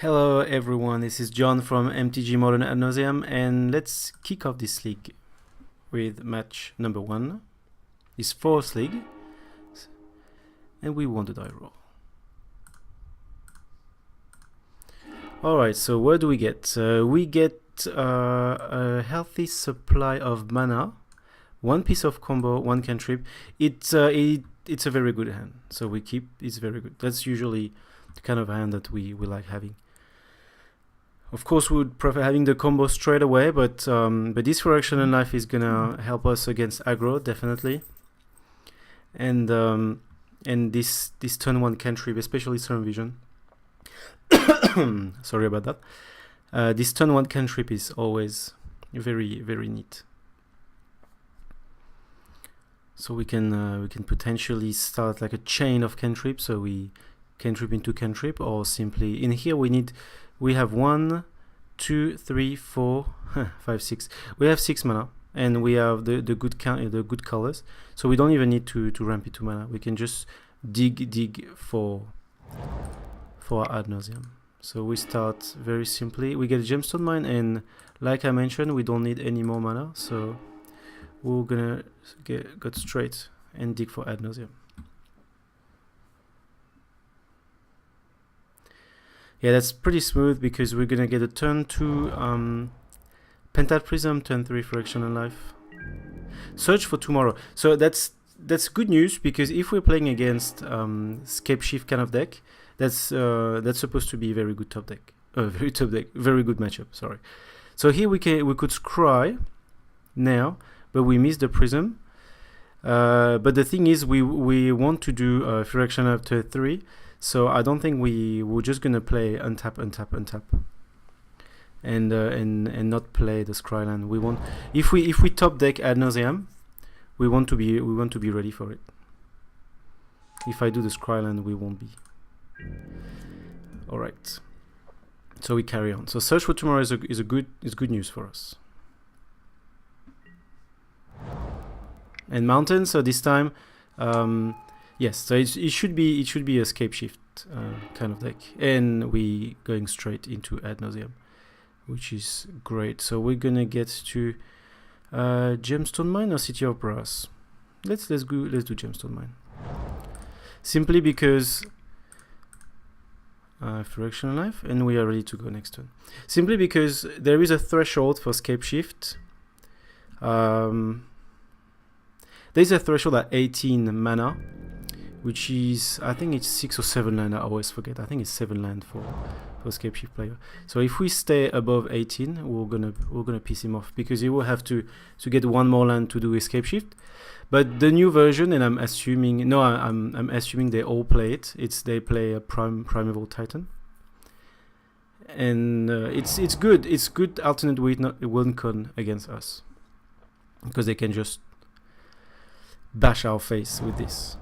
Hello everyone, this is John from MtG Modern Ad Nauseam, and let's kick off this league with match number 1, this 4th league, and we want a die roll. Alright, so what do we get? We get a healthy supply of mana, 1 piece of combo, 1 cantrip. It's a very good hand, so we keep. It's very good. That's usually the kind of hand that we like having. Of course, we would prefer having the combo straight away, but this Reaction and Life is gonna help us against aggro, definitely. And this turn 1 cantrip, especially Storm Vision. Sorry about that. This turn 1 cantrip is always very neat. So we can potentially start like a chain of cantrip. So we cantrip into cantrip, or simply in here we have 1, 2, 3, 4, 5, 6. We have 6 mana, and we have the good colors. So we don't even need to ramp it to mana. We can just dig for Ad Nauseam. So we start very simply. We get a gemstone mine, and like I mentioned, we don't need any more mana. So we're gonna go straight and dig for Ad Nauseam. Yeah, that's pretty smooth because we're gonna get a turn 2 Pentat Prism, turn 3 Reaction and Life. Search for tomorrow. So that's good news, because if we're playing against Scapeshift kind of deck, that's supposed to be a very good top deck. Very good matchup. Sorry. So here we could scry now, but we missed the Prism. But the thing is, we want to do Reaction after 3. So I don't think we're just gonna play untap, and not play the Scryland. We want, if we top deck Ad Nauseam, we want to be ready for it. If I do the Scryland, we won't be. All right. So we carry on. So Search for Tomorrow is good news for us. And Mountain. So this time. Yes, so it should be a Scapeshift kind of deck, and we going straight into Ad Nauseam, which is great. So we're gonna get to Gemstone Mine or City of Brass. Let's do Gemstone Mine, simply because Reaction and Life, and we are ready to go next turn. Simply because there is a threshold for Scapeshift. There's a threshold at 18 mana, which is, I think it's 6 or 7 land. I always forget. I think it's 7 land for Scapeshift player. So if we stay above 18, we're gonna piss him off, because he will have to get 1 more land to do Escape Shift. But the new version, and I'm assuming they all play it. They play a Primeval Titan, and it's good. It's good alternate win con against us, because they can just bash our face with this.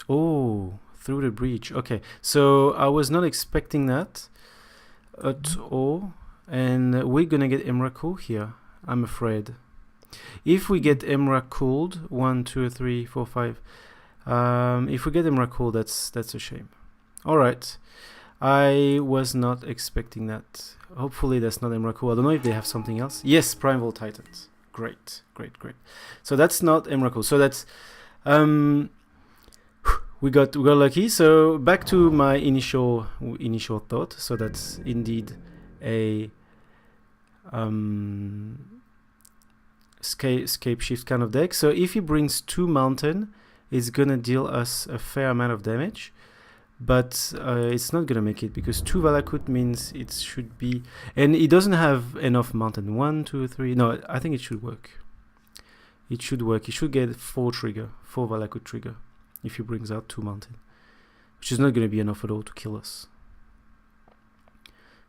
Oh, through the breach. Okay, so I was not expecting that at all, and we're gonna get Emrakul here, I'm afraid. If we get Emrakuled, 1, 2, 3, 4, 5. If we get Emrakul, that's a shame. All right, I was not expecting that. Hopefully that's not Emrakul. I don't know if they have something else. Yes, Primeval Titans. Great. So that's not Emrakul. So that's we got lucky. So back to my initial thought. So that's indeed a Scapeshift kind of deck. So if he brings 2 mountain, it's gonna deal us a fair amount of damage, but it's not gonna make it, because 2 Valakut means it should be, and it doesn't have enough mountain. 1, 2, 3. No, I think it should work. It should work. He should get 4 Valakut trigger if he brings out 2 mountain, which is not going to be enough at all to kill us.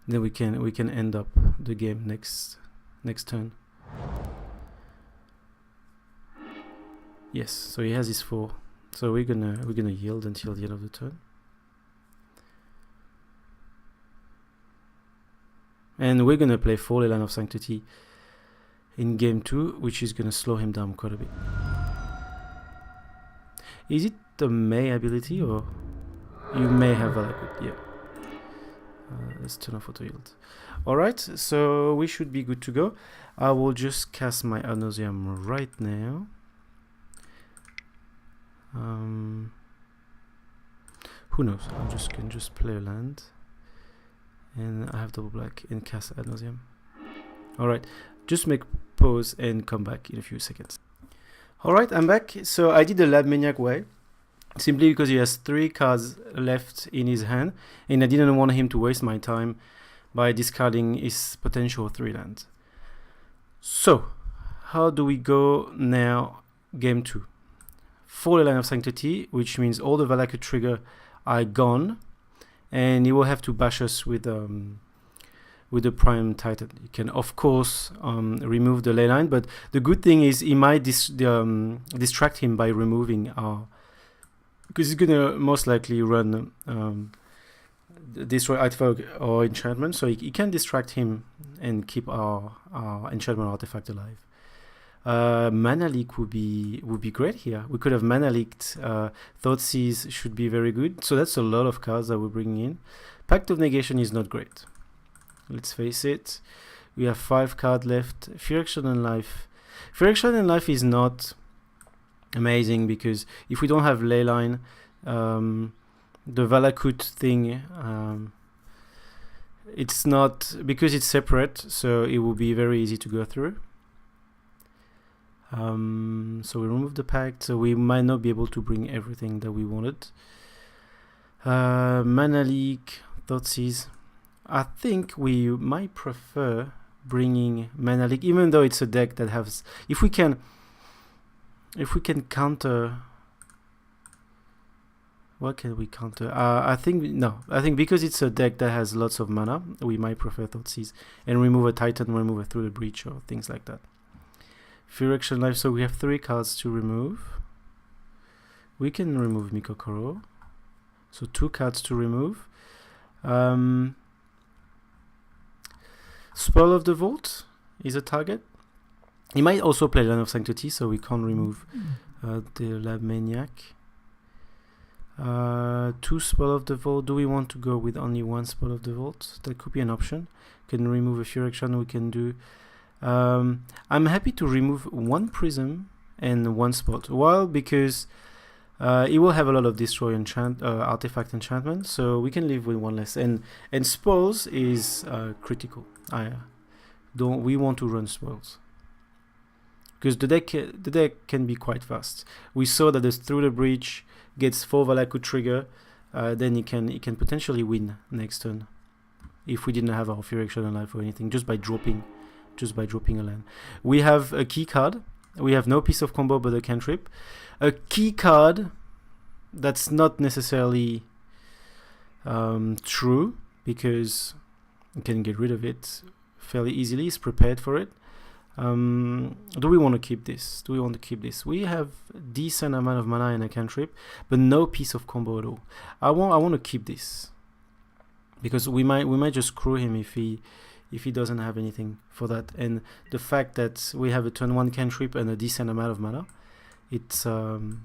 Then we can end up the game next turn. Yes, so he has his 4. So we're gonna yield until the end of the turn. And we're gonna play 4 Leyline of Sanctity in game 2, which is gonna slow him down quite a bit. Is it the May ability, or you may have Valakut, yeah. Let's turn off auto yield. Alright, so we should be good to go. I will just cast my Ad Nauseam right now. Who knows? I can just play a land, and I have double black and cast Ad Nauseam. Alright, just make pause and come back in a few seconds. Alright, I'm back. So I did the Lab Maniac way, simply because he has 3 cards left in his hand, and I didn't want him to waste my time by discarding his potential 3 lands. So, how do we go now? Game 2. Full Line of Sanctity, which means all the Valakut trigger are gone, and he will have to bash us with the Prime Titan. You can, of course, remove the ley line, but the good thing is he might distract him by removing our, because he's gonna most likely run destroy artifact or enchantment, so he can distract him and keep our enchantment artifact alive. Mana leak would be great here. We could have mana leaked. Thoughtseize should be very good. So that's a lot of cards that we're bringing in. Pact of Negation is not great. Let's face it. We have 5 cards left. Fear Action and Life. Fear Action and Life is not amazing because if we don't have Leyline, the Valakut thing, it's not, because it's separate, so it will be very easy to go through. So we remove the pact, so we might not be able to bring everything that we wanted. Mana leak, Thoughtseize. I think we might prefer bringing Mana leak, even though it's a deck that has, if we can counter, what can we counter? I think because it's a deck that has lots of mana, we might prefer Thoughtseize and remove a Titan, remove it through the breach or things like that. Fear Action Life, so we have 3 cards to remove. We can remove Mikokoro, so 2 cards to remove. Spell of the Vault is a target. He might also play Line of Sanctity, so we can't remove the Lab Maniac. 2 Spell of the Vault. Do we want to go with only 1 Spell of the Vault? That could be an option. Can remove a Fear Action. We can do. I'm happy to remove 1 Prism and 1 Spot. Well, because it will have a lot of destroy artifact enchantment, so we can live with 1 less. And spoils is critical. We want to run spoils because the deck can be quite fast. We saw that this Through the Breach gets 4 Valakut trigger, then he can potentially win next turn if we didn't have our Fear Action and Life or anything, just by dropping a land. We have a key card. We have no piece of combo but a cantrip. A key card that's not necessarily true, because you can get rid of it fairly easily. It's prepared for it. Do we want to keep this? We have decent amount of mana and a cantrip, but no piece of combo at all. I want to keep this because we might just screw him if he doesn't have anything for that. And the fact that we have a turn 1 cantrip and a decent amount of mana, it's and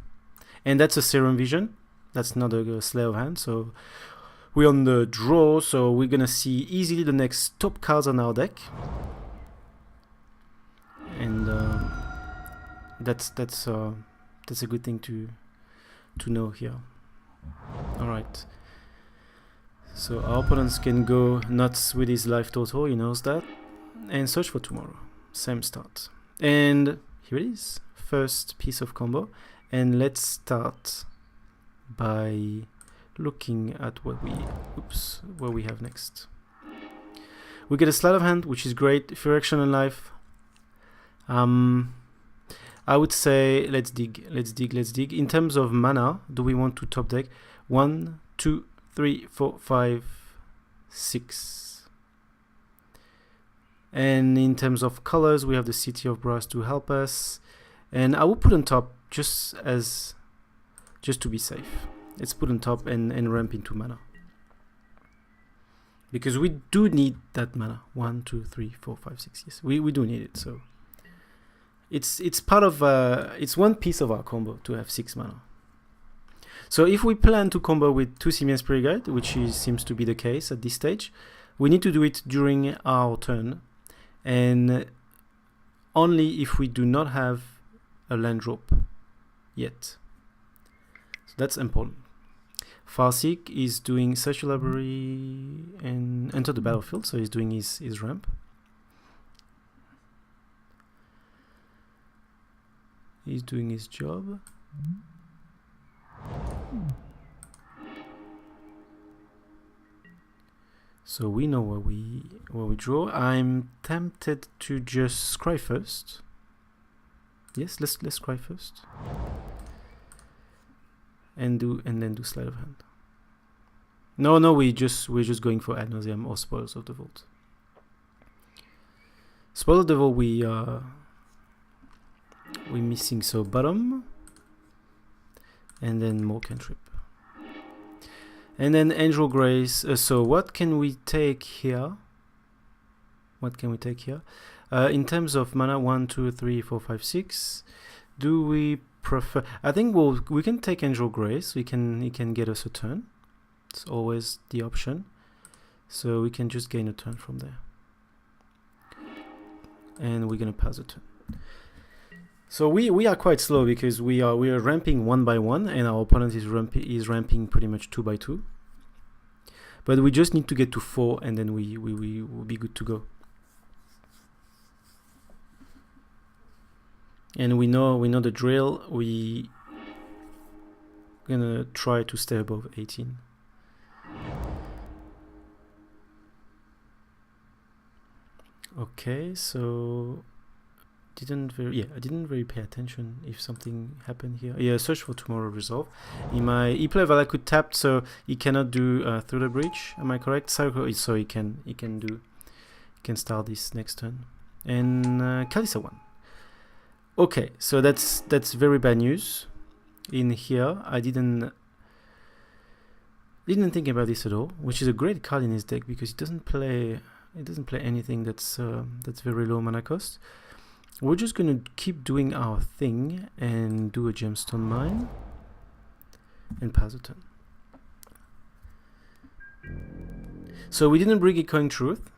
that's a Serum Vision. That's not a Slayer of Hand. So we're on the draw. So we're gonna see easily the next top cards on our deck, and that's a good thing to know here. All right. So our opponents can go nuts with his life total, he knows that, and search for tomorrow. Same start. And here it is, first piece of combo. And let's start by looking at what we have next. We get a Sleight of Hand, which is great. Fear Action and Life. I would say let's dig. In terms of mana, do we want to top deck? 1, 2, 3, 4, 5, 6. And in terms of colors, we have the City of Brass to help us. And I will put on top just to be safe. Let's put on top and ramp into mana, because we do need that mana. 1, 2, 3, 4, 5, 6. Yes, we do need it. So it's part of it's one piece of our combo to have 6 mana. So if we plan to combo with 2 Simian Spirit Guide, which seems to be the case at this stage, we need to do it during our turn, and only if we do not have a land drop yet. So that's important. Farseek is doing Search Library and enter the battlefield, so he's doing his ramp. He's doing his job. So we know where we draw. I'm tempted to just scry first. Yes, let's scry first. And then do sleight of hand. No, we're just going for Ad Nauseam or Spoils of the Vault. Spoils of the Vault we're missing, so bottom, and then more cantrip. And then Angel Grace. So what can we take here? In terms of mana, 1, 2, 3, 4, 5, 6. Do we prefer? I think we can take Angel Grace. He can get us a turn. It's always the option. So we can just gain a turn from there. And we're gonna pass a turn. So we are quite slow because we are ramping 1 by 1, and our opponent is ramping pretty much 2 by 2. But we just need to get to 4, and then we will be good to go. And we know the drill. We gonna try to stay above 18. Okay, so I didn't really pay attention if something happened here. Yeah, Search for Tomorrow resolve. He played Valakut tapped, so he cannot do Through the Breach. Am I correct? So he can start this next turn. And Kalista won. Okay, so that's very bad news. In here, I didn't think about this at all, which is a great card in his deck because it doesn't play anything that's very low mana cost. We're just gonna keep doing our thing and do a Gemstone Mine and pass a turn. So we didn't bring Echoing Truth.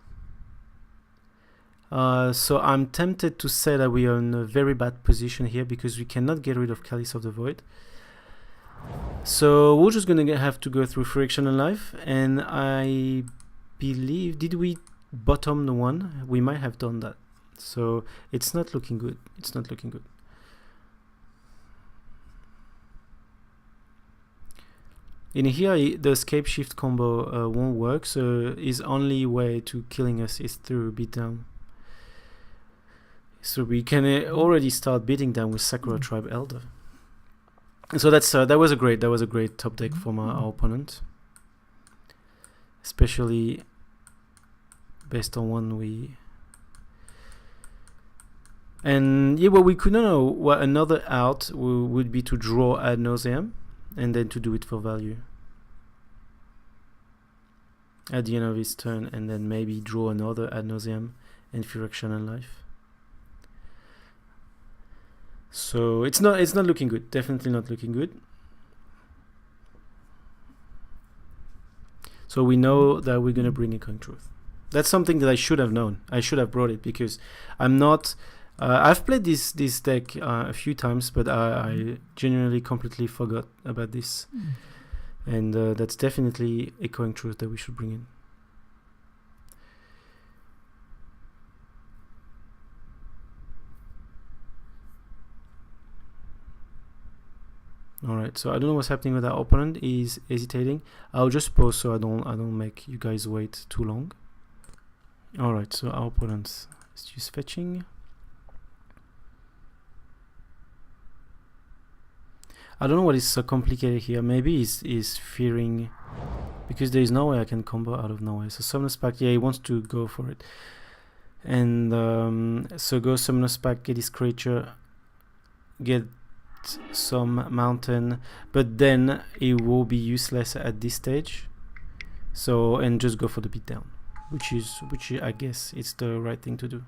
So I'm tempted to say that we are in a very bad position here because we cannot get rid of Chalice of the Void. So we're just gonna have to go through Frictional Life, and I believe, did we bottom the one? We might have done that. So it's not looking good. It's not looking good. In here, the Escape Shift combo won't work, so his only way to killing us is through beatdown. So we can already start beating down with Sakura Tribe Elder. So that was a great top deck from our opponent, especially based on one we. And yeah, well, we could not know what another out would be to draw Ad Nauseam and then to do it for value at the end of his turn, and then maybe draw another Ad Nauseam and Frictional Life. So it's not looking good. Definitely not looking good. So we know that we're gonna bring Echoing Truth. That's something that I should have known. I should have brought it because I'm not. I've played this deck a few times, but I genuinely completely forgot about this. And that's definitely Echoing Truth that we should bring in. Alright, so I don't know what's happening with our opponent. He's hesitating. I'll just pause so I don't make you guys wait too long. Alright, so our opponent is just fetching. I don't know what is so complicated here. Maybe he's fearing because there is no way I can combo out of nowhere. So Summoner's Pact, yeah, he wants to go for it. And so go Summoner's Pact, get his creature, get some mountain, but then it will be useless at this stage. So, and just go for the beatdown, which I guess is the right thing to do.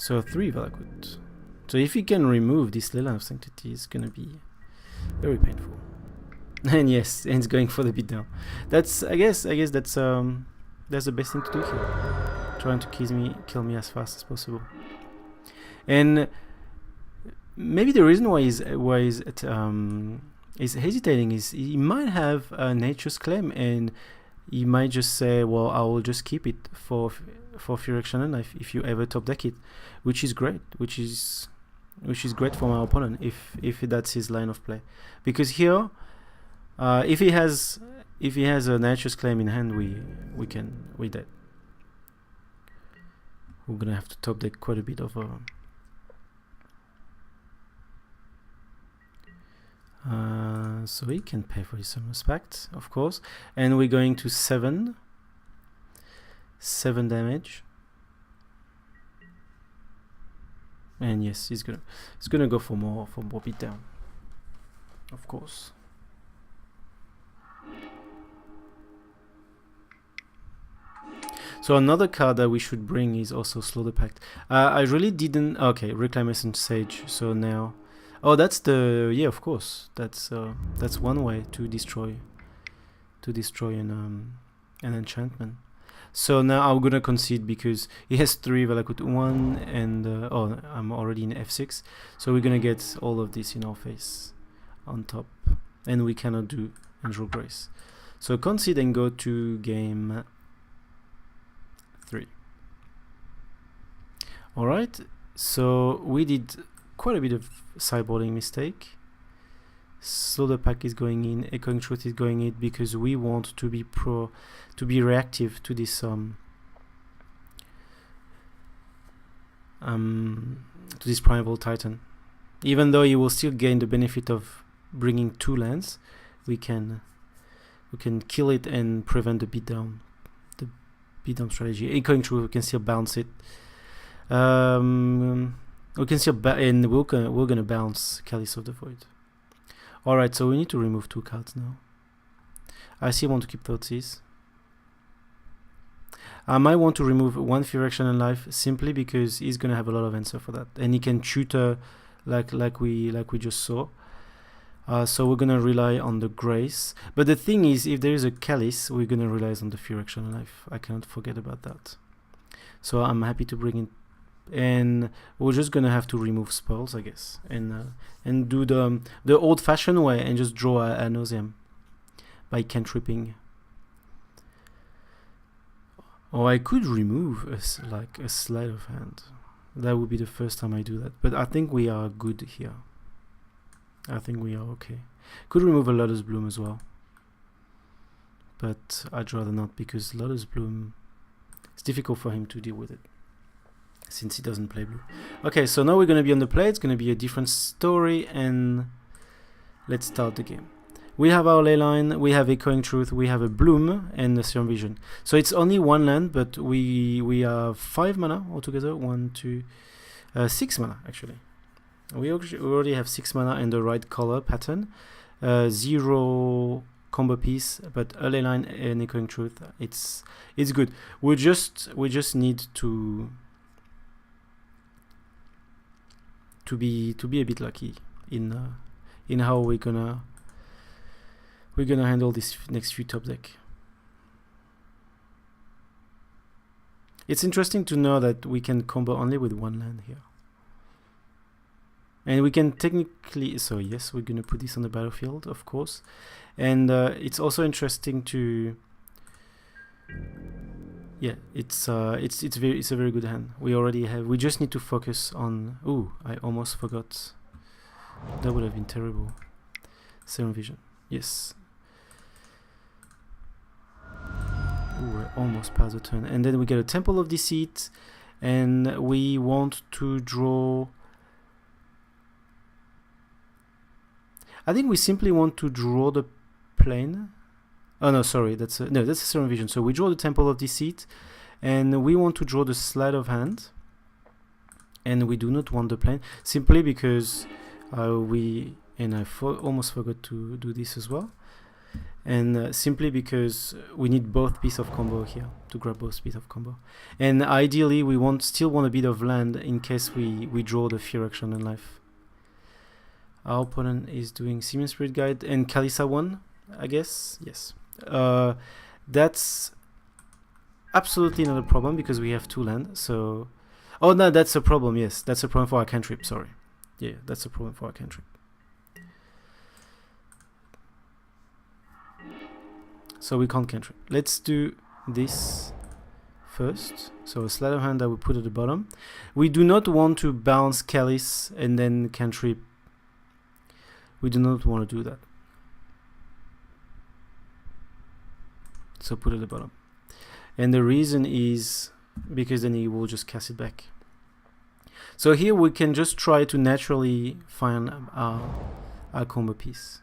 So 3 Valakut. So if he can remove this Leyline of Sanctity, it's gonna be very painful. And yes, and it's going for the beatdown. That's I guess that's the best thing to do here. Trying to kill me as fast as possible. And maybe the reason why he's hesitating is he might have a Nature's Claim, and he might just say, well, I will just keep it for Phyrexian Knife if you ever top deck it, which is great, which is great for my opponent if that's his line of play, because here if he has a Nature's Claim in hand, we dead. We're gonna have to top deck quite a bit of so he can pay for his Summoner's Pact, of course, and we're going to 7 damage. And yes, he's gonna go for more beatdown, of course. So another card that we should bring is also Slow the Pact. I really didn't. Okay, Reclamation Sage. So now, oh, that's the of course. That's one way to destroy an enchantment. So now I'm gonna concede because he has 3 Valakut 1 and oh, I'm already in F6. So we're gonna get all of this in our face on top, and we cannot do Angel Grace. So concede and go to game 3. Alright, so we did quite a bit of sideboarding mistake. Slow the Pact is going in, Echoing Truth is going in because we want to be reactive to this Primeval Titan. Even though you will still gain the benefit of bringing 2 lands, we can kill it and prevent the beatdown strategy. Echoing Truth, we can still bounce it. We can still and we're gonna bounce Chalice of the Void. Alright, so we need to remove 2 cards now. I still want to keep Thoughtseize. I might want to remove 1 Phyrexian Life simply because he's gonna have a lot of answer for that, and he can tutor like we just saw. So we're gonna rely on the Grace. But the thing is, if there is a Chalice, we're gonna rely on the Phyrexian Life. I cannot forget about that. So I'm happy to bring it, and we're just gonna have to remove spells, I guess, and do the old-fashioned way and just draw a Nauseam by cantripping. Or I could remove a Sleight of Hand. That would be the first time I do that. But I think we are good here. I think we are okay. Could remove a Lotus Bloom as well, but I'd rather not, because Lotus Bloom, it's difficult for him to deal with it since he doesn't play blue. Okay, so now we're going to be on the play. It's going to be a different story, and let's start the game. We have our Leyline, we have Echoing Truth, we have a Bloom and a Serum Vision. So it's only 1 land, but we have 5 mana altogether. 1, 2, 6 mana actually. We already have 6 mana and the right color pattern. 0 combo piece, but a Leyline and Echoing Truth. It's good. We just need to be a bit lucky in how we're gonna handle this next few top deck. It's interesting to know that we can combo only with 1 land here. And we can technically, so yes, we're gonna put this on the battlefield, of course. And it's also interesting to, yeah, it's a very good hand. We just need to focus on. Ooh, I almost forgot. That would have been terrible. Serum Vision, yes. Ooh, we're almost past the turn, and then we get a Temple of Deceit, and we want to draw. I think we simply want to draw the plane. Oh no, sorry, that's a Serum Vision. So we draw the Temple of Deceit, and we want to draw the Sleight of Hand, and we do not want the plane simply because I almost forgot to do this as well. and simply because we need both piece of combo here to grab both piece of combo, and ideally we still want a bit of land in case we draw the fear action in life. Our opponent is doing Simian Spirit Guide and Kalista 1, I guess. Yes. That's absolutely not a problem because we have 2 land. So, oh no, that's a problem. Yes, that's a problem for our cantrip. Sorry. Yeah, that's a problem for our cantrip. So we can't cantrip. Let's do this first. So a sleight of hand that we put at the bottom. We do not want to bounce Kalis and then cantrip. We do not want to do that. So put it at the bottom. And the reason is because then he will just cast it back. So here we can just try to naturally find our combo piece.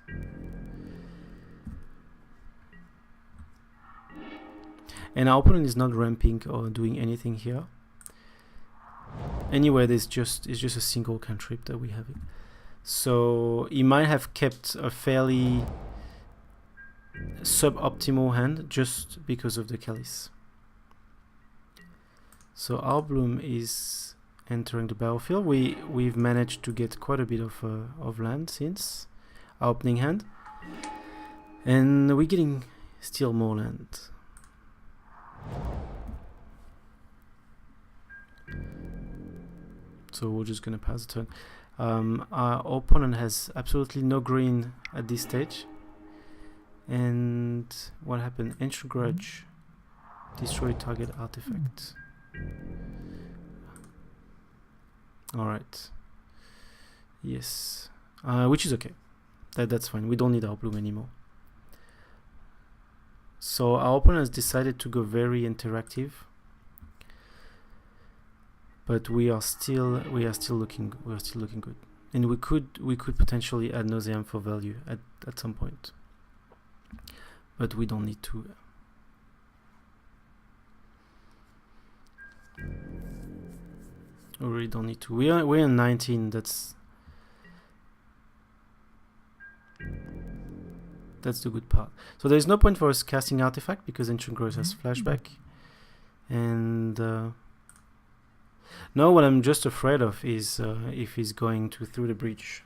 And our opponent is not ramping or doing anything here. Anyway, it's just a single cantrip that we have. So he might have kept a fairly suboptimal hand just because of the Kalis. So our Bloom is entering the battlefield. We've managed to get quite a bit of land since our opening hand, and we're getting still more land. So we're just gonna pass the turn. Our opponent has absolutely no green at this stage. And what happened? Ancient Grudge. Destroy target artifact. Alright. Yes. Which is okay. That's fine. We don't need our Bloom anymore. So our opponent has decided to go very interactive. But we are still looking good. And we could potentially Ad Nauseam for value at some point. But we don't need to. We really don't need to. We're in 19. That's the good part. So there's no point for us casting artifact because Ancient Growth has flashback. And now what I'm just afraid of is if he's going through the breach.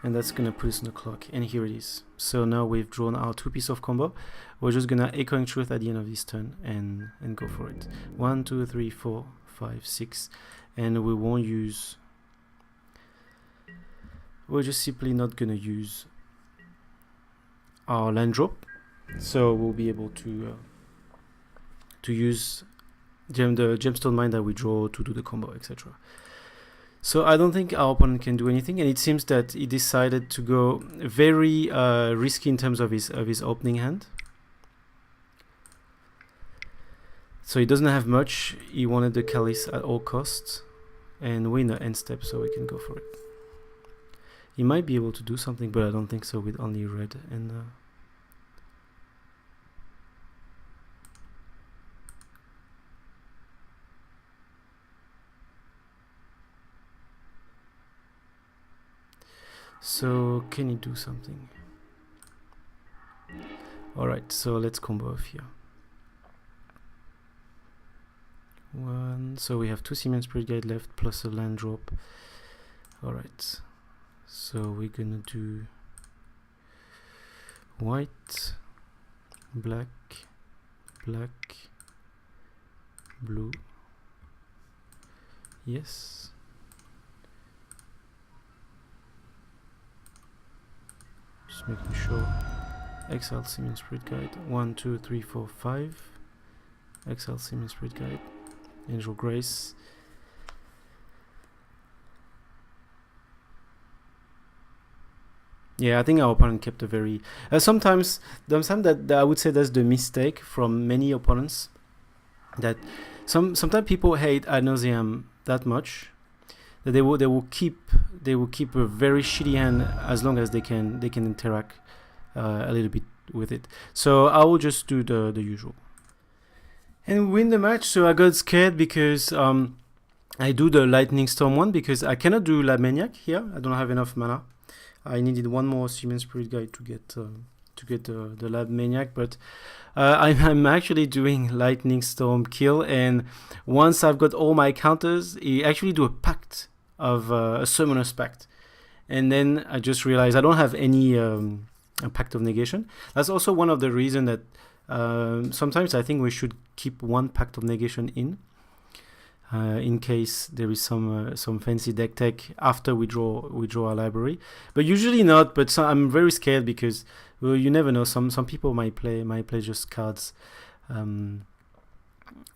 And that's gonna put us on the clock, and here it is. So now we've drawn our 2 piece of combo. We're just gonna Echoing Truth at the end of this turn and go for it. 1, 2, 3, 4, 5, 6, and we won't use. We're just simply not gonna use our land drop, so we'll be able to use the gemstone mine that we draw to do the combo, etc. So I don't think our opponent can do anything, and it seems that he decided to go very risky in terms of his opening hand. So he doesn't have much. He wanted the Kalis at all costs, and we're in the end step, so we can go for it. He might be able to do something, but I don't think so with only red and. So can you do something? Alright, so let's combo off here. 1, so we have 2 Simian Spirit Guide left plus a land drop. Alright, so we're gonna do white, black, black, blue. Yes. Just making sure. Exile Simian Spirit Guide. 1, 2, 3, 4, 5. Exile Simian Spirit Guide. Angel Grace. Yeah, I think our opponent kept a very. Sometimes that I would say that's the mistake from many opponents. That sometimes people hate Ad Nauseam that much that they will keep a very shitty hand as long as they can interact a little bit with it. So I will just do the usual and win the match. So I got scared because I do the Lightning Storm one because I cannot do La Maniac here. I don't have enough mana. I needed one more Simian Spirit Guide to to get the Lab Maniac, but I'm actually doing Lightning Storm Kill, and once I've got all my counters, I actually do a pact of a Summoner's Pact, and then I just realized I don't have any a Pact of Negation. That's also one of the reasons that sometimes I think we should keep one Pact of Negation in case there is some fancy deck tech after we draw our library, but usually not. But I'm very scared because you never know. Some people might play just cards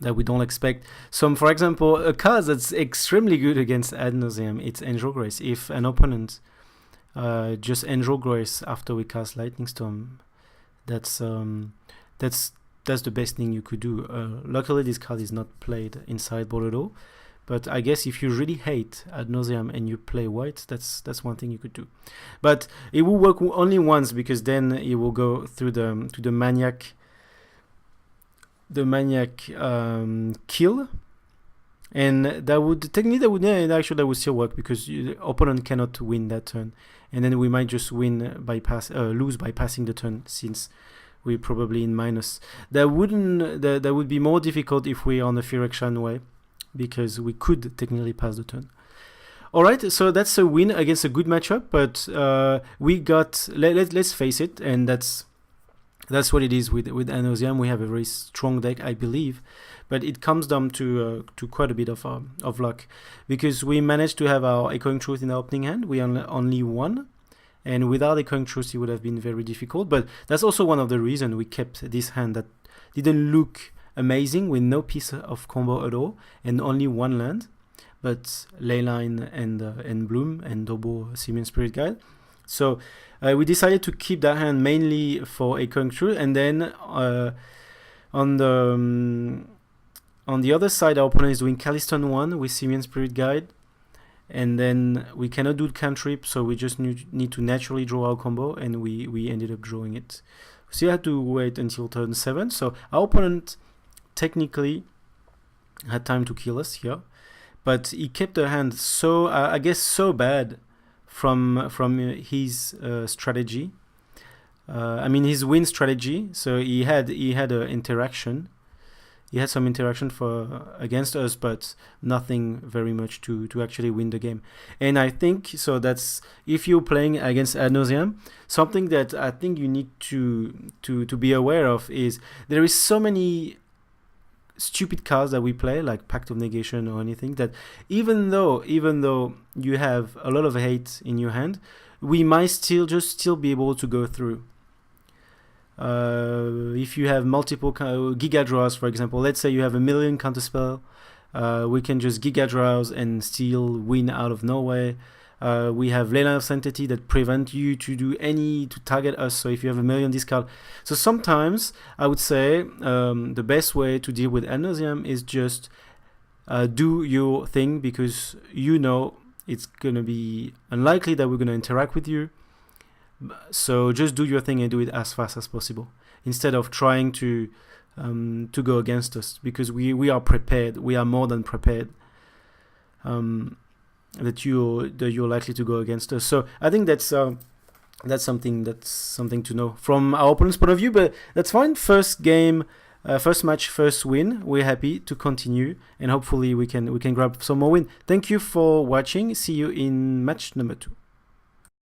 that we don't expect. For example, a card that's extremely good against Ad Nauseam, it's Angel Grace. If an opponent just Angel Grace after we cast Lightning Storm, that's the best thing you could do. Luckily, this card is not played in sideboard at all. But I guess if you really hate Ad Nauseam and you play white, that's one thing you could do. But it will work only once, because then it will go through the Maniac kill, and that would still work, because the opponent cannot win that turn, and then we might just lose by passing the turn, since we're probably in minus. That would be more difficult if we're on the Phyrexian way, because we could technically pass the turn. Alright, so that's a win against a good matchup, but we got, let's face it, and that's what it is with Ad Nauseam. We have a very strong deck, I believe, but it comes down to quite a bit of luck, because we managed to have our Echoing Truth in the opening hand. We only won, and without Echoing Truth it would have been very difficult. But that's also one of the reasons we kept this hand that didn't look amazing, with no piece of combo at all and only one land, but Leyline and Bloom and double Simian Spirit Guide. So we decided to keep that hand mainly for Echoing Truth, and then on the other side, our opponent is doing Caliston 1 with Simian Spirit Guide, and then we cannot do cantrip, so we just need to naturally draw our combo, and we ended up drawing it. We still had to wait until turn 7, so our opponent technically had time to kill us here, but he kept the hand so bad from his strategy. His win strategy. So he had a interaction. He had some interaction against us, but nothing very much to actually win the game. And I think so. That's, if you're playing against Ad Nauseam, something that I think you need to be aware of is there is so many stupid cards that we play, like Pact of Negation or anything, that even though you have a lot of hate in your hand, we might still be able to go through. If you have multiple Giga Draws, for example, let's say you have 1 million counterspell, we can just Giga Draws and still win out of nowhere. We have Leyline of Sanctity that prevent you to target us. So if you have 1 million discard, so sometimes I would say the best way to deal with Ad Nauseam is just do your thing, because you know it's gonna be unlikely that we're gonna interact with you. So just do your thing and do it as fast as possible, instead of trying to go against us, because we are prepared. We are more than prepared. That you're likely to go against us. So I think that's something to know from our opponent's point of view. But that's fine. First game, first match, first win. We're happy to continue, and hopefully we can grab some more win. Thank you for watching. See you in match number 2.